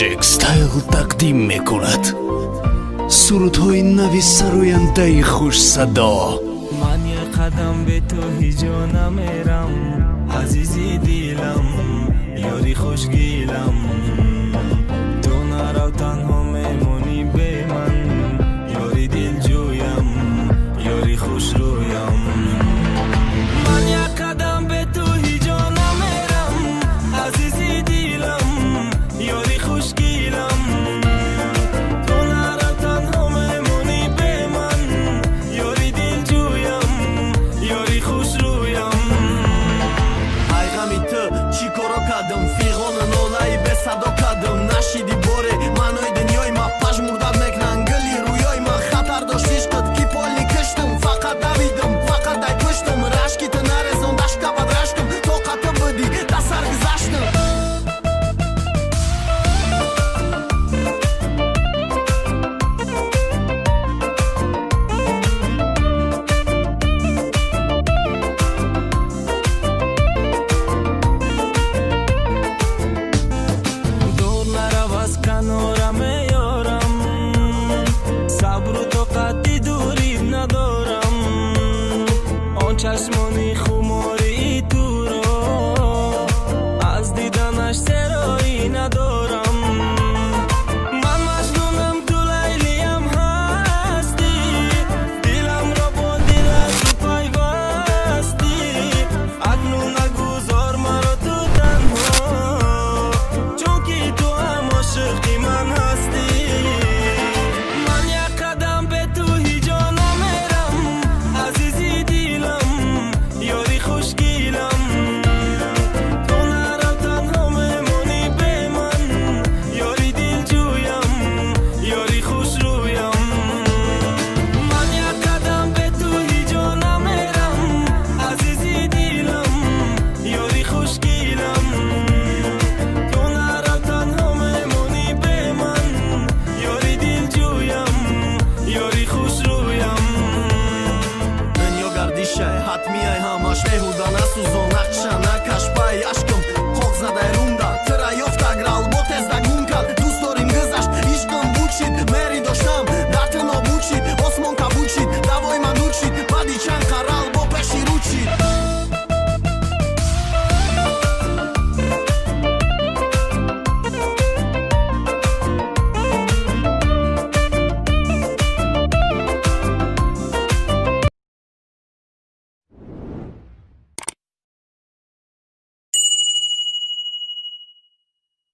Project Style تقدیم میکند سرودهای نویسروینده خوش صدا. من یه قدم به تو هیجا نمیرم عزیزی دیلم یاری خوشگیلم تو نرو تنها میمونی به من یاری دل جویم یاری خوش رویم. من یه قدم به تو هیجا نمیرم عزیزی دیلم یاری خوشگیلم تو نرو تنها میمونی به من یاری دل جویم یاری خوش رویم. ای غمی تو چی کارا کردم فیغان نالایی به صدا کردم نشیدی باره منای دنیای ما پژمردن میکنن گلی رویای من خطر داشت عشقت کی پالی کشتم فقط دویدم فقط ای پشتم رشکی تو نرسون دشت کبد رشتم طاقت بودی دست سر گذشتم. کنارم یارم صبر و طاقتی دوری ندارم آن چشمانی خماری تو را از دیدنش سرایی ندارم. من مجنونم تو لیلیم هستی دلم را با دلت تو پیوستی اکنون نگذار مرا تو تنها چون که تو عاشقی من هستی. من یک قدم به تو هیجا نمیرم عزیزی دیلم یاری خوشگیلم تو نرو تنها میمونی به من یاری دل جویم یاری خوش رویم. من یک قدم به تو هیجا نمیرم عزیزی دیلم یاری خوشگیلم تو نرو تنها میمونی به من یاری دل جویم یاری خوش رویم. دنیا گردیشه حتمی ای همش بیهوده نسوزان